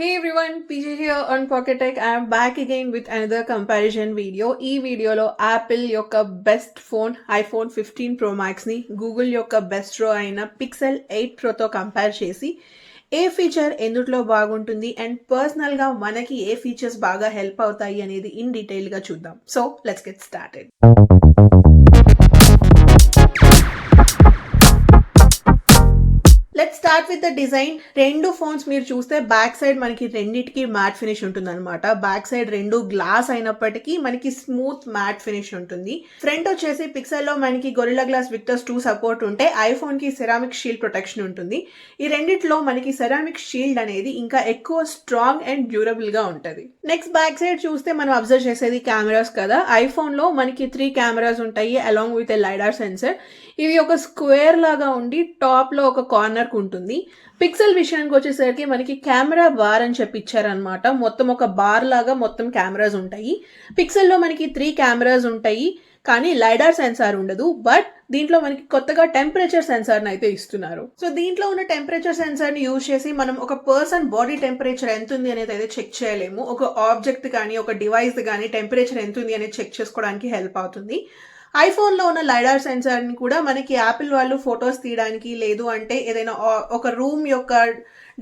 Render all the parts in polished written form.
Hey everyone, PJ here on PocketTech. I am back again with another comparison video. ఈ వీడియోలో Apple యొక్క best phone iPhone 15 Pro Max ని Google యొక్క best రో అయిన pixel 8 Proతో compare చేసి ఏ ఫీచర్ ఎందుట్లో బాగుంటుంది అండ్ పర్సనల్గా మనకి ఏ ఫీచర్స్ బాగా హెల్ప్ అవుతాయి అనేది ఇన్ డీటెయిల్గా చూద్దాం. So let's get started. Let's start with the design. రెండు ఫోన్స్ మీరు చూస్తే బ్యాక్ సైడ్ మనకి రెండిటికి మ్యాట్ ఫినిష్ ఉంటుంది అనమాట. బ్యాక్ సైడ్ రెండు గ్లాస్ అయినప్పటికీ మనకి స్మూత్ మ్యాట్ ఫినిష్ ఉంటుంది. ఫ్రంట్ వచ్చేసి పిక్సెల్ లో మనకి గొరిల్లా గ్లాస్ విక్టర్స్ 2 సపోర్ట్ ఉంటే ఐఫోన్ కి సెరామిక్ షీల్డ్ ప్రొటెక్షన్ ఉంటుంది. ఈ రెండిట్లో మనకి సెరామిక్ షీల్డ్ అనేది ఇంకా ఎక్కువ స్ట్రాంగ్ అండ్ డ్యూరబుల్ గా ఉంటది. నెక్స్ట్ బ్యాక్ సైడ్ చూస్తే మనం అబ్జర్వ్ చేసేది కెమెరాస్ కదా. ఐఫోన్ లో మనకి 3 కెమెరాస్ ఉంటాయి along with a lidar sensor. ఇవి ఒక స్క్వేర్ లాగా ఉండి టాప్ లో ఒక కార్నర్ ఉంటుంది. పిక్సెల్ విషయానికి వచ్చేసరికి మనకి కెమెరా బార్ అని చెప్పి ఇచ్చారనమాట. మొత్తం ఒక బార్ లాగా మొత్తం కెమెరాస్ ఉంటాయి. పిక్సెల్లో మనకి 3 కెమెరాస్ ఉంటాయి కానీ లైడార్ సెన్సార్ ఉండదు. బట్ దీంట్లో మనకి కొత్తగా టెంపరేచర్ సెన్సార్ అయితే ఇస్తున్నారు. సో దీంట్లో ఉన్న టెంపరేచర్ సెన్సార్ ని యూజ్ చేసి మనం ఒక పర్సన్ బాడీ టెంపరేచర్ ఎంత ఉంది అనేది అయితే చెక్ చేయలేము. ఒక ఆబ్జెక్ట్ కానీ ఒక డివైస్ కానీ టెంపరేచర్ ఎంత ఉంది అనేది చెక్ చేసుకోవడానికి హెల్ప్ అవుతుంది. ఐఫోన్లో ఉన్న లైడార్ సెన్సార్ని కూడా మనకి యాపిల్ వాళ్ళు ఫొటోస్ తీయడానికి, లేదు అంటే ఏదైనా ఒక రూమ్ యొక్క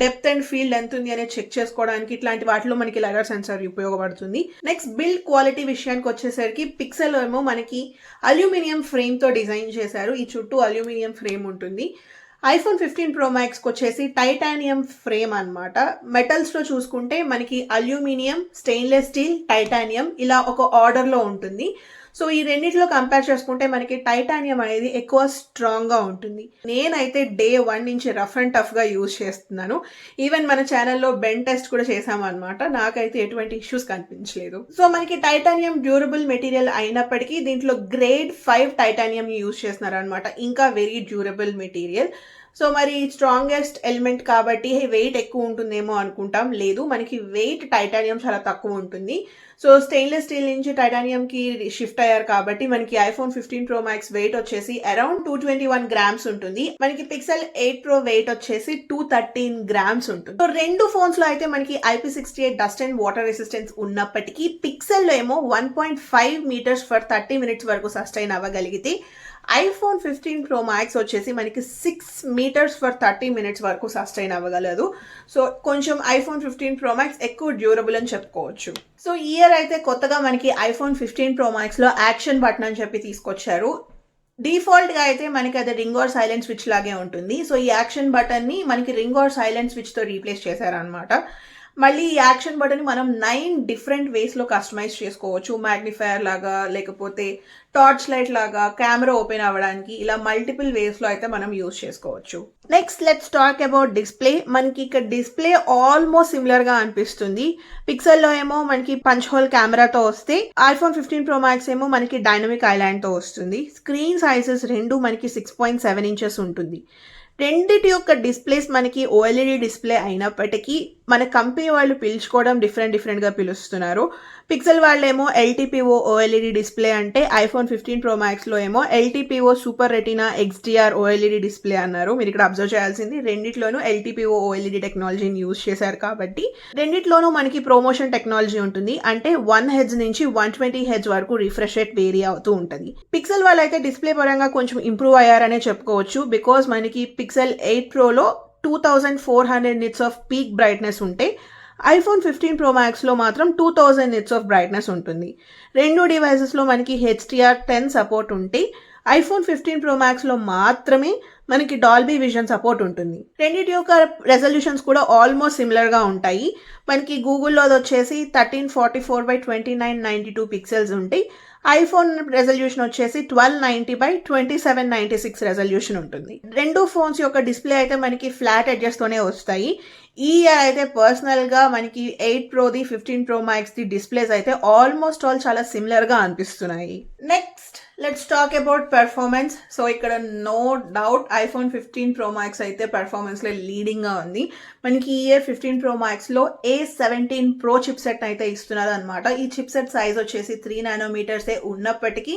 డెప్త్ అండ్ ఫీల్డ్ ఎంత ఉంది అనేది చెక్ చేసుకోవడానికి, ఇట్లాంటి వాటిలో మనకి లైడార్ సెన్సార్ ఉపయోగపడుతుంది. నెక్స్ట్ బిల్డ్ క్వాలిటీ విషయానికి వచ్చేసరికి పిక్సెల్ ఏమో మనకి అల్యూమినియం ఫ్రేమ్తో డిజైన్ చేశారు. ఈ చుట్టూ అల్యూమినియం ఫ్రేమ్ ఉంటుంది. ఐఫోన్ 15 Pro Maxకి వచ్చేసి టైటానియం ఫ్రేమ్ అనమాట. మెటల్స్లో చూసుకుంటే మనకి అల్యూమినియం, స్టెయిన్లెస్ స్టీల్, టైటానియం ఇలా ఒక ఆర్డర్లో ఉంటుంది. సో ఈ రెండింటిలో కంపేర్ చేసుకుంటే మనకి టైటానియం అనేది ఎక్కువ స్ట్రాంగ్గా ఉంటుంది. నేనైతే డే 1 నుంచి రఫ్ అండ్ టఫ్గా యూజ్ చేస్తున్నాను. ఈవెన్ మన ఛానల్లో బెండ్ టెస్ట్ కూడా చేసామన్నమాట. నాకైతే ఎటువంటి ఇష్యూస్ కనిపించలేదు. సో మనకి టైటానియం డ్యూరబుల్ మెటీరియల్ అయినప్పటికీ దీంట్లో గ్రేడ్ 5 టైటానియం యూజ్ చేస్తున్నారు అనమాట. ఇంకా వెరీ డ్యూరబుల్ మెటీరియల్. సో మరి స్ట్రాంగెస్ట్ ఎలిమెంట్ కాబట్టి వెయిట్ ఎక్కువ ఉంటుందేమో అనుకుంటాం. లేదు, మనకి వెయిట్ టైటానియం చాలా తక్కువ ఉంటుంది. సో స్టెయిన్లెస్ స్టీల్ నుంచి టైటానియంకి షిఫ్ట్ అయ్యారు కాబట్టి మనకి ఐఫోన్ 15 Pro Max వెయిట్ వచ్చేసి అరౌండ్ 221 గ్రామ్స్ ఉంటుంది. మనకి పిక్సెల్ 8 Pro వెయిట్ వచ్చేసి 213 గ్రామ్స్ ఉంటుంది. సో రెండు ఫోన్స్ లో అయితే మనకి IP68 dust and water resistance ఉన్నప్పటికీ పిక్సెల్ లో ఏమో 1.5 మీటర్స్ ఫర్ 30 మినిట్స్ వరకు సస్టైన్ అవ్వగలిగితే ఐఫోన్ 15 Pro Max వచ్చేసి మనకి 6 మీటర్స్ ఫర్ 30 మినిట్స్ వరకు సస్టైన్ అవ్వగలదు. సో కొంచెం ఐఫోన్ 15 Pro Max ఎక్కువ డ్యూరబుల్ అని చెప్పుకోవచ్చు. సో ఈ ఇయర్ అయితే కొత్తగా మనకి ఐఫోన్ 15 Pro Maxలో యాక్షన్ బటన్ అని చెప్పి తీసుకొచ్చారు. డిఫాల్ట్గా అయితే మనకి అది రింగ్ ఆర్ సైలెంట్ స్విచ్ లాగే ఉంటుంది. సో ఈ యాక్షన్ బటన్ని మనకి రింగ్ ఆర్ సైలెంట్ స్విచ్తో రీప్లేస్ చేశారనమాట. మళ్ళీ ఈ యాక్షన్ బటన్ మనం 9 డిఫరెంట్ వేస్లో కస్టమైజ్ చేసుకోవచ్చు. మ్యాగ్నిఫైయర్ లాగా, లేకపోతే టార్చ్ లైట్ లాగా, కెమెరా ఓపెన్ అవ్వడానికి, ఇలా మల్టిపుల్ వేస్లో అయితే మనం యూజ్ చేసుకోవచ్చు. Next let's talk about display. మనకి ఇక్కడ డిస్ప్లే ఆల్మోస్ట్ సిమిలర్గా అనిపిస్తుంది. పిక్సెల్లో ఏమో మనకి పంచ్ హోల్ కెమెరాతో వస్తే ఐఫోన్ 15 Pro Max ఏమో మనకి డైనమిక్ ఐలాండ్తో వస్తుంది. స్క్రీన్ సైజెస్ రెండు మనకి 6.7 ఇంచెస్ ఉంటుంది. రెండిటి యొక్క డిస్ప్లేస్ మనకి ఓఎల్ఈడి డిస్ప్లే అయినప్పటికీ మన కంపెనీ వాళ్ళు పిలుచుకోవడం డిఫరెంట్గా పిలుస్తున్నారు. పిక్సెల్ వాళ్ళేమో ఎల్టీపీఓ ఓఎల్ఈడి డిస్ప్లే అంటే ఐఫోన్ 15 Pro Maxలో ఏమో LTPO super retina XDR OLED display అన్నారు. మీరు ఇక్కడ అబ్జర్వ్ చేయాల్సింది రెండిట్లోనూ ఎల్టీపీఓ ఓఎల్ఈడి టెక్నాలజీని యూజ్ చేశారు కాబట్టి రెండిట్లోనూ మనకి ప్రమోషన్ టెక్నాలజీ ఉంటుంది. అంటే 1 Hz నుంచి 120 Hz వరకు రిఫ్రెష్ రేట్ వేరీ అవుతూ ఉంటుంది. పిక్సెల్ వాళ్ళైతే డిస్ప్లే పరంగా కొంచెం ఇంప్రూవ్ అయ్యారనే చెప్పుకోవచ్చు. బికాజ్ మనకి pixel 8 Proలో 2400 nits off peak brightness ఉంటే ఐఫోన్ 15 Pro Maxలో మాత్రం 2000 nits ఆఫ్ బ్రైట్నెస్ ఉంటుంది. రెండు డివైసెస్లో మనకి HDR10 సపోర్ట్ ఉంటే ఐఫోన్ 15 Pro Maxలో మాత్రమే మనకి డాల్బీ విజన్ సపోర్ట్ ఉంటుంది. రెండింటి యొక్క రెజల్యూషన్స్ కూడా ఆల్మోస్ట్ సిమిలర్గా ఉంటాయి. మనకి గూగుల్లో వచ్చేసి 1344x2992 పిక్సెల్స్ ఉంటాయి. ఐఫోన్ రెజల్యూషన్ వచ్చేసి 1290x2796 రెజల్యూషన్ ఉంటుంది. రెండు ఫోన్స్ యొక్క డిస్ప్లే అయితే మనకి ఫ్లాట్ ఎడ్జెస్తోనే వస్తాయి. ఈ ఇయర్ అయితే పర్సనల్గా మనకి 8 Proది 15 Pro Maxది డిస్ప్లేస్ అయితే ఆల్మోస్ట్ ఆల్ చాలా సిమిలర్గా అనిపిస్తున్నాయి. Next let's talk about performance. So ఇక్కడ no doubt iPhone 15 Pro Max అయితే పెర్ఫార్మెన్స్లో లీడింగ్గా ఉంది. మనకి ఈ ఇయర్ 15 Pro Maxలో A17 Pro చిప్సెట్ అయితే ఇస్తున్నారు అనమాట. ఈ చిప్సెట్ సైజ్ వచ్చేసి 3 nanometers ఉన్నప్పటికీ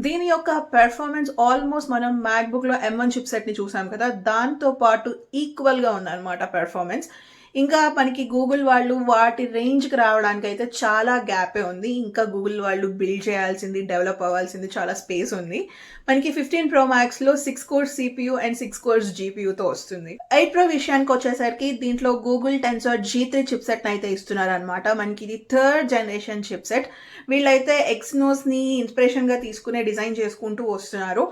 దీని యొక్క పెర్ఫార్మెన్స్ ఆల్మోస్ట్ మనం MacBookలో M1 చిప్సెట్ని చూసాం కదా, దాంతో పాటు ఈక్వల్గా ఉందన్నమాట పెర్ఫార్మెన్స్. ఇంకా మనకి గూగుల్ వాళ్ళు వాటి రేంజ్కి రావడానికి అయితే చాలా గ్యాపే ఉంది. ఇంకా గూగుల్ వాళ్ళు బిల్డ్ చేయాల్సింది, డెవలప్ అవ్వాల్సింది చాలా స్పేస్ ఉంది. మనకి 15 Pro Maxలో 6 కోర్స్ CPU అండ్ 6 కోర్స్ GPUతో వస్తుంది. 8 Pro విషయానికి వచ్చేసరికి దీంట్లో గూగుల్ టెన్సర్ G3 చిప్సెట్ అయితే ఇస్తున్నారు అనమాట. మనకి ఇది 3rd జనరేషన్ చిప్సెట్. వీళ్ళైతే ఎక్స్నోస్ని ఇన్స్పిరేషన్గా తీసుకునే డిజైన్ చేసుకుంటూ వస్తున్నారు.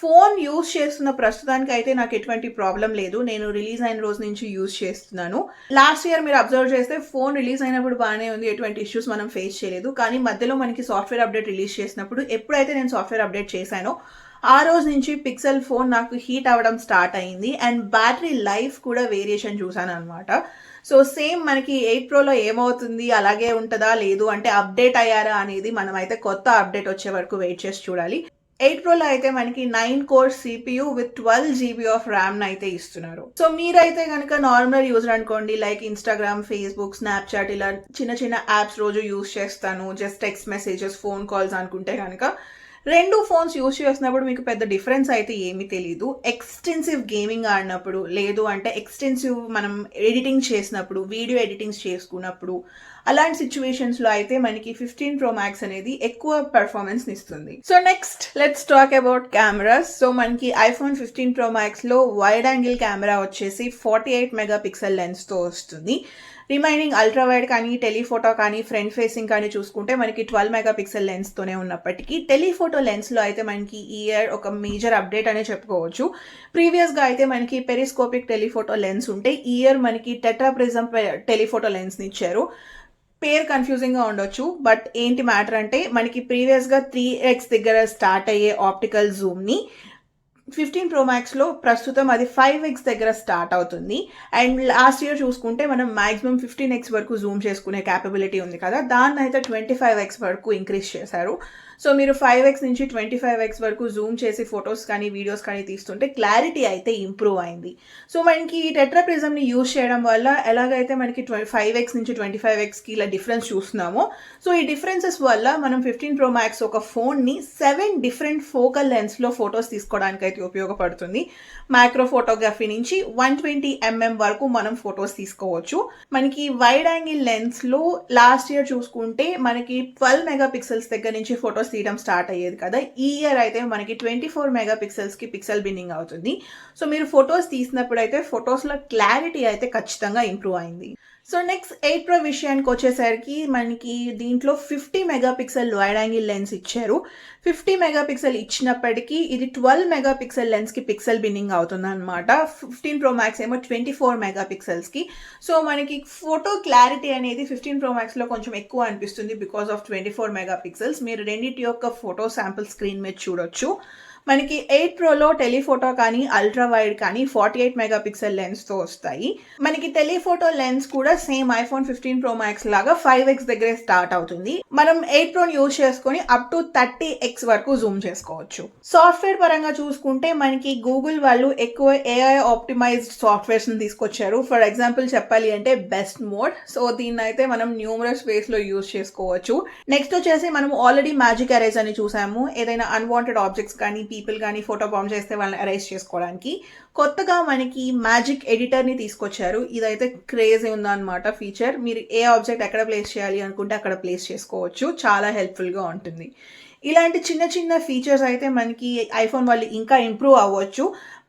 ఫోన్ యూజ్ చేస్తున్న ప్రస్తుతానికి అయితే నాకు ఎటువంటి ప్రాబ్లం లేదు. నేను రిలీజ్ అయిన రోజు నుంచి యూజ్ చేస్తున్నాను. లాస్ట్ ఇయర్ మీరు అబ్జర్వ్ చేస్తే ఫోన్ రిలీజ్ అయినప్పుడు బాగానే ఉంది, ఎటువంటి ఇష్యూస్ మనం ఫేస్ చేయలేదు. కానీ మధ్యలో మనకి సాఫ్ట్వేర్ అప్డేట్ రిలీజ్ చేసినప్పుడు ఎప్పుడైతే నేను సాఫ్ట్వేర్ అప్డేట్ చేశానో ఆ రోజు నుంచి పిక్సెల్ ఫోన్ నాకు హీట్ అవ్వడం స్టార్ట్ అయింది అండ్ బ్యాటరీ లైఫ్ కూడా వేరియేషన్ చూసాను అనమాట. సో సేమ్ మనకి 8 Proలో ఏమవుతుంది, అలాగే ఉంటుందా లేదు అంటే అప్డేట్ అయ్యారా అనేది మనం అయితే కొత్త అప్డేట్ వచ్చే వరకు వెయిట్ చేసి చూడాలి. 8 Proలో అయితే మనకి 9 core CPU with 12 GB of RAM అయితే ఇస్తున్నారు. సో మీరైతే కనుక నార్మల్ యూజర్ అనుకోండి, లైక్ ఇన్స్టాగ్రామ్, ఫేస్బుక్, స్నాప్చాట్ ఇలా చిన్న చిన్న యాప్స్ రోజు యూజ్ చేస్తాను, just text messages, phone calls అనుకుంటే కనుక రెండు ఫోన్స్ యూజ్ చేసినప్పుడు మీకు పెద్ద డిఫరెన్స్ అయితే ఏమీ తెలీదు. ఎక్స్టెన్సివ్ గేమింగ్ ఆడినప్పుడు, లేదు అంటే ఎక్స్టెన్సివ్ మనం ఎడిటింగ్ చేసినప్పుడు, వీడియో ఎడిటింగ్స్ చేసుకున్నప్పుడు, అలాంటి సిచ్యువేషన్స్లో అయితే మనకి 15 Pro Max అనేది ఎక్కువ పెర్ఫార్మెన్స్ ఇస్తుంది. So next let's talk about cameras. So మనకి iPhone 15 Pro Maxలో వైడ్ యాంగిల్ కెమెరా వచ్చేసి 48 మెగాపిక్సెల్ లెన్స్తో వస్తుంది. రిమైనింగ్ అల్ట్రా వైడ్ కానీ, టెలిఫోటో కానీ, ఫ్రంట్ ఫేసింగ్ కానీ చూసుకుంటే మనకి 12 మెగాపిక్సెల్ లెన్స్తోనే ఉన్నప్పటికీ టెలిఫోటో లెన్స్లో అయితే మనకి ఈ ఇయర్ ఒక మేజర్ అప్డేట్ అనే చెప్పుకోవచ్చు. ప్రీవియస్గా అయితే మనకి పెరిస్కోపిక్ టెలిఫోటో లెన్స్ ఉంటే ఈ ఇయర్ మనకి టెట్రాప్రిజం టెలిఫోటో లెన్స్ని ఇచ్చారు. పేరు కన్ఫ్యూజింగ్గా ఉండొచ్చు, బట్ ఏంటి మ్యాటర్ అంటే మనకి ప్రీవియస్గా 3x దగ్గర స్టార్ట్ అయ్యే ఆప్టికల్ జూమ్ని 15 Pro Maxలో ప్రస్తుతం అది 5x దగ్గర స్టార్ట్ అవుతుంది. అండ్ లాస్ట్ ఇయర్ చూసుకుంటే మనం మాక్సిమం 15x వరకు జూమ్ చేసుకునే క్యాపబిలిటీ ఉంది కదా, దాన్ని అయితే 25x వరకు ఇంక్రీజ్ చేశారు. సో మీరు 5x నుంచి 25x వరకు జూమ్ చేసి ఫొటోస్ కానీ వీడియోస్ కానీ తీస్తుంటే క్లారిటీ అయితే ఇంప్రూవ్ అయింది. సో మనకి టెట్రాప్రిజంని యూజ్ చేయడం వల్ల ఎలాగైతే మనకి 5x నుంచి 25xకి ఇలా డిఫరెన్స్ చూస్తున్నామో, సో ఈ డిఫరెన్సెస్ వల్ల మనం 15 Pro Max ఒక ఫోన్ని 7 డిఫరెంట్ ఫోకల్ లెన్స్లో ఫొటోస్ తీసుకోవడానికి అయితే ఉపయోగపడుతుంది. మ్యాక్రో ఫోటోగ్రఫీ నుంచి 120mm వరకు మనం ఫొటోస్ తీసుకోవచ్చు. మనకి వైడ్ యాంగిల్ లెన్స్లో లాస్ట్ ఇయర్ చూసుకుంటే మనకి 12 మెగాపిక్సెల్స్ దగ్గర నుంచి ఫొటోస్ తీయడం స్టార్ట్ అయ్యేది కదా, ఈ ఇయర్ అయితే మనకి 24 మెగాపిక్సెల్స్కి పిక్సెల్ బిన్నింగ్ అవుతుంది. సో మీరు ఫొటోస్ తీసినప్పుడు అయితే ఫొటోస్లో క్లారిటీ అయితే ఖచ్చితంగా ఇంప్రూవ్ అయింది. సో నెక్స్ట్ 8 Pro విషయానికి వచ్చేసరికి మనకి దీంట్లో 50 మెగాపిక్సెల్ వైడ్ యాంగిల్ లెన్స్ ఇచ్చారు. 50 మెగాపిక్సెల్ ఇచ్చినప్పటికీ ఇది 12 మెగాపిక్సెల్ లెన్స్కి పిక్సెల్ బిన్నింగ్ అవుతుంది అనమాట. 15 Pro Max ఏమో 24 మెగాపిక్సెల్స్కి. సో మనకి ఫోటో క్లారిటీ అనేది 15 Pro Maxలో కొంచెం ఎక్కువ అనిపిస్తుంది బికాస్ ఆఫ్ 24 మెగాపిక్సెల్స్. మీరు రెండింటి యొక్క ఫోటో శాంపుల్ స్క్రీన్ మీద చూడొచ్చు. మనకి 8 Proలో టెలిఫోటో కానీ, అల్ట్రా వైడ్ కానీ 48 మెగాపిక్సెల్ లెన్స్తో వస్తాయి. మనకి టెలిఫోటో లెన్స్ కూడా సేమ్ iPhone 15 Pro Max లాగా 5x దగ్గరే స్టార్ట్ అవుతుంది. మనం 8 Proని యూజ్ చేసుకొని అప్ టు 30x వరకు జూమ్ చేసుకోవచ్చు. సాఫ్ట్వేర్ పరంగా చూసుకుంటే మనకి గూగుల్ వాళ్ళు ఎక్కువ AI ఆప్టిమైజ్డ్ సాఫ్ట్వేర్స్ని తీసుకొచ్చారు. ఫర్ ఎగ్జాంపుల్ చెప్పాలి అంటే బెస్ట్ మోడ్. సో దీన్ని అయితే మనం న్యూమరస్ వేస్లో యూజ్ చేసుకోవచ్చు. నెక్స్ట్ వచ్చేసి మనం ఆల్రెడీ మ్యాజిక్ అరేజ్ అని చూసాము. ఏదైనా అన్వాంటెడ్ ఆబ్జెక్ట్స్ కానీ, పీపుల్ కానీ ఫోటో బాంబ్ చేస్తే వాళ్ళని అరేంజ్ చేసుకోవడానికి కొత్తగా మనకి మ్యాజిక్ ఎడిటర్ని తీసుకొచ్చారు. ఇదైతే క్రేజీ ఉందన్నమాట ఫీచర్. మీరు ఏ ఆబ్జెక్ట్ ఎక్కడ ప్లేస్ చేయాలి అనుకుంటే అక్కడ ప్లేస్ చేసుకోవచ్చు. చాలా హెల్ప్ఫుల్గా ఉంటుంది. ఇలాంటి చిన్న చిన్న ఫీచర్స్ అయితే మనకి ఐఫోన్ వాళ్ళు ఇంకా ఇంప్రూవ్ అవ్వచ్చు.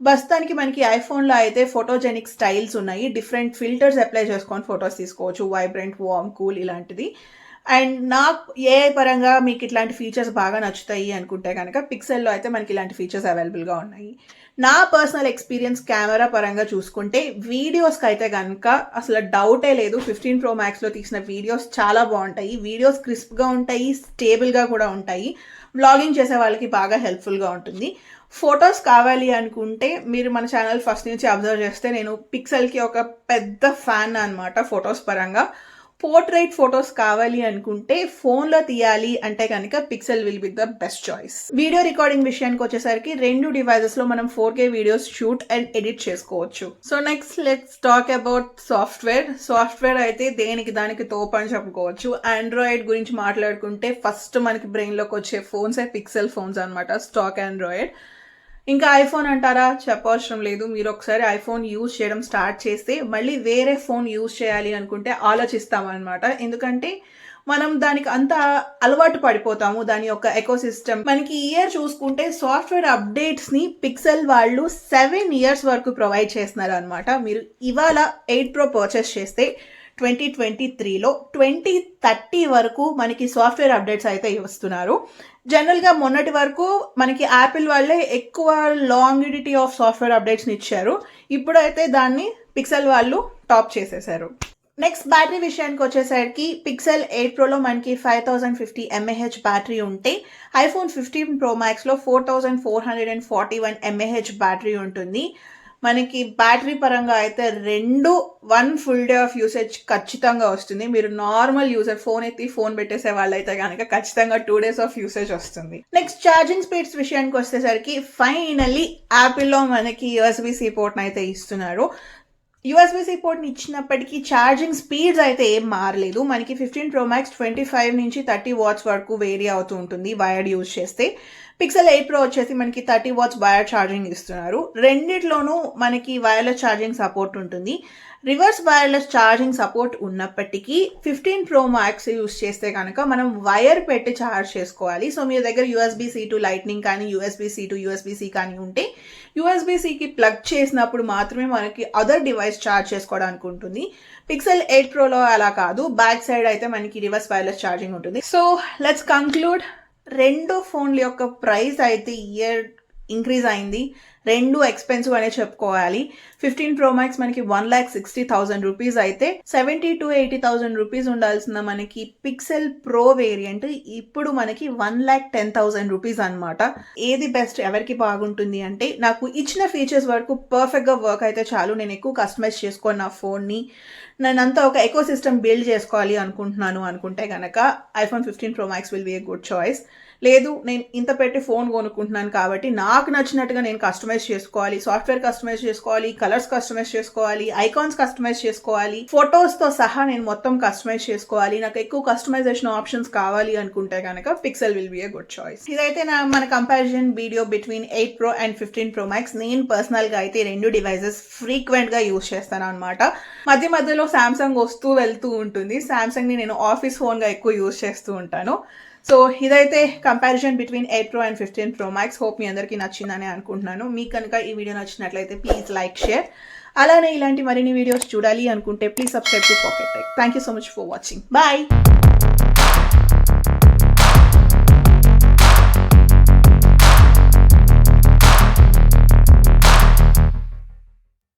ప్రస్తుతానికి మనకి ఐఫోన్లో అయితే ఫోటోజెనిక్ స్టైల్స్ ఉన్నాయి. డిఫరెంట్ ఫిల్టర్స్ అప్లై చేసుకొని ఫొటోస్ తీసుకోవచ్చు. వైబ్రెంట్, వార్మ్, కూల్ ఇలాంటిది. అండ్ నాకు ఏఐ పరంగా మీకు ఇట్లాంటి ఫీచర్స్ బాగా నచ్చుతాయి అనుకుంటే కనుక పిక్సెల్లో అయితే మనకి ఇలాంటి ఫీచర్స్ అవైలబుల్గా ఉన్నాయి. నా పర్సనల్ ఎక్స్పీరియన్స్ కెమెరా పరంగా చూసుకుంటే వీడియోస్కి అయితే కనుక అసలు డౌటే లేదు. 15 Pro Maxలో తీసిన వీడియోస్ చాలా బాగుంటాయి. వీడియోస్ క్రిస్ప్గా ఉంటాయి, స్టేబుల్గా కూడా ఉంటాయి. వ్లాగింగ్ చేసే వాళ్ళకి బాగా హెల్ప్ఫుల్గా ఉంటుంది. ఫొటోస్ కావాలి అనుకుంటే మీరు మన ఛానల్ ఫస్ట్ నుంచి అబ్జర్వ్ చేస్తే నేను పిక్సెల్కి ఒక పెద్ద ఫ్యాన్ అనమాట. ఫొటోస్ పరంగా పోర్ట్రైట్ ఫొటోస్ కావాలి అనుకుంటే ఫోన్లో తీయాలి అంటే కనుక pixel will be the best choice. Video recording విషయానికి వచ్చేసరికి రెండు డివైజెస్లో మనం 4K videos shoot and edit చేసుకోవచ్చు. So next let's talk about software అయితే దేనికి దానికి తోపని చెప్పుకోవచ్చు. ఆండ్రాయిడ్ గురించి మాట్లాడుకుంటే ఫస్ట్ మనకి బ్రెయిన్లోకి వచ్చే ఫోన్సే పిక్సెల్ ఫోన్స్ అనమాట, స్టాక్ ఆండ్రాయిడ్. ఇంకా ఐఫోన్ అంటారా, చెప్పవసరం లేదు. మీరు ఒకసారి ఐఫోన్ యూజ్ చేయడం స్టార్ట్ చేస్తే మళ్ళీ వేరే ఫోన్ యూజ్ చేయాలి అనుకుంటే ఆలోచిస్తామన్నమాట. ఎందుకంటే మనం దానికి అంత అలవాటు పడిపోతాము, దాని యొక్క ఎకోసిస్టమ్. మనకి ఇయర్ చూసుకుంటే సాఫ్ట్వేర్ అప్డేట్స్ని పిక్సెల్ వాళ్ళు 7 years వరకు ప్రొవైడ్ చేస్తున్నారు అనమాట. మీరు ఇవాళ 8 Pro పర్చేస్ చేస్తే 2023లో 2030 వరకు మనకి సాఫ్ట్వేర్ అప్డేట్స్ అయితే వస్తున్నారు. జనరల్గా మొన్నటి వరకు మనకి యాపిల్ వాళ్ళే ఎక్కువ లాంగిడిటీ ఆఫ్ సాఫ్ట్వేర్ అప్డేట్స్ని ఇచ్చారు. ఇప్పుడైతే దాన్ని పిక్సెల్ వాళ్ళు టాప్ చేసేసారు. నెక్స్ట్ బ్యాటరీ విషయానికి వచ్చేసరికి పిక్సెల్ 8 Proలో మనకి 5050 mAh బ్యాటరీ ఉంటే ఐఫోన్ 15 Pro Maxలో 4441 mAh బ్యాటరీ ఉంటుంది. మనకి బ్యాటరీ పరంగా అయితే 1 full day ఆఫ్ యూసేజ్ ఖచ్చితంగా వస్తుంది. మీరు నార్మల్ యూజర్ ఫోన్ ఎత్తి ఫోన్ పెట్టేసే వాళ్ళైతే కనుక ఖచ్చితంగా 2 days ఆఫ్ యూసేజ్ వస్తుంది. నెక్స్ట్ ఛార్జింగ్ స్పీడ్స్ విషయానికి వచ్చేసరికి ఫైనల్లీ యాపిల్లో మనకి USB-C పోర్ట్ని అయితే ఇస్తున్నారు. USB-C పోర్ట్ని ఇచ్చినప్పటికీ ఛార్జింగ్ స్పీడ్స్ అయితే ఏం మారలేదు. మనకి 15 Pro Max 25 నుంచి 30 watts వరకు వేరీ అవుతూ ఉంటుంది వైర్డ్ యూజ్ చేస్తే. పిక్సెల్ 8 Pro వచ్చేసి మనకి 30 watts వైర్డ్ ఛార్జింగ్ ఇస్తున్నారు. రెండిట్లోనూ మనకి వైర్లెస్ ఛార్జింగ్ సపోర్ట్ ఉంటుంది. రివర్స్ వైర్లెస్ ఛార్జింగ్ సపోర్ట్ ఉన్నప్పటికీ 15 Pro Max యూస్ చేస్తే కనుక మనం వైర్ పెట్టి ఛార్జ్ చేసుకోవాలి. సో మీ దగ్గర USB-C to లైట్నింగ్ కానీ USB-C to USB-C కానీ ఉంటే USB-Cకి ప్లగ్ చేసినప్పుడు మాత్రమే మనకి అదర్ డివైస్ ఛార్జ్ చేసుకోవడానికి ఉంటుంది. పిక్సెల్ 8 Proలో అలా కాదు, బ్యాక్ సైడ్ అయితే మనకి రివర్స్ వైర్లెస్ ఛార్జింగ్ ఉంటుంది. సో లెట్స్ కంక్లూడ్, రెండు ఫోన్ల యొక్క ప్రైస్ అయితే ఇయర్ ఇంక్రీజ్ అయింది. రెండు ఎక్స్పెన్సివ్ అనే చెప్పుకోవాలి. 15 Pro Max మనకి 1,60,000 రూపీస్ అయితే 70,000 to 80,000 రూపీస్ ఉండాల్సిన మనకి పిక్సెల్ ప్రో వేరియంట్ ఇప్పుడు మనకి 1,10,000 రూపీస్ అనమాట. ఏది బెస్ట్, ఎవరికి బాగుంటుంది అంటే నాకు ఇచ్చిన ఫీచర్స్ వరకు పర్ఫెక్ట్గా వర్క్ అయితే చాలు. నేను ఎక్కువ కస్టమైజ్ చేసుకోను నా ఫోన్ని, నేనంతా ఒక ఎకో సిస్టమ్ బిల్డ్ చేసుకోవాలి అనుకుంటున్నాను అనుకుంటే కనుక iPhone 15 Pro Max will be a good choice. లేదు నేను ఇంత పెట్టి ఫోన్ కొనుక్కుంటున్నాను కాబట్టి నాకు నచ్చినట్టుగా నేను కస్టమైజ్ చేసుకోవాలి, సాఫ్ట్వేర్ కస్టమైజ్ చేసుకోవాలి, కలర్స్ కస్టమైజ్ చేసుకోవాలి, ఐకాన్స్ కస్టమైజ్ చేసుకోవాలి, ఫొటోస్తో సహా నేను మొత్తం కస్టమైజ్ చేసుకోవాలి, నాకు ఎక్కువ కస్టమైజేషన్ ఆప్షన్స్ కావాలి అనుకుంటే కనుక pixel will B a good choice. ఇదైతే మన comparison video between 8 Pro and 15 Pro Max. నేను పర్సనల్గా అయితే రెండు డివైజెస్ ఫ్రీక్వెంట్గా యూజ్ చేస్తాను అనమాట. మధ్య మధ్యలో శాంసంగ్ వస్తూ వెళ్తూ ఉంటుంది. శాంసంగ్ని నేను ఆఫీస్ ఫోన్గా ఎక్కువ యూజ్ చేస్తూ ఉంటాను. సో ఇదైతే comparison between 8 Pro and 15 Pro Max. Hope మీ అందరికీ నచ్చిందని అనుకుంటున్నాను. మీకు కనుక ఈ వీడియో నచ్చినట్లయితే ప్లీజ్ లైక్, షేర్. అలానే ఇలాంటి మరిన్ని వీడియోస్ చూడాలి అనుకుంటే please subscribe to PocketTech. Thank you so much for watching. Bye.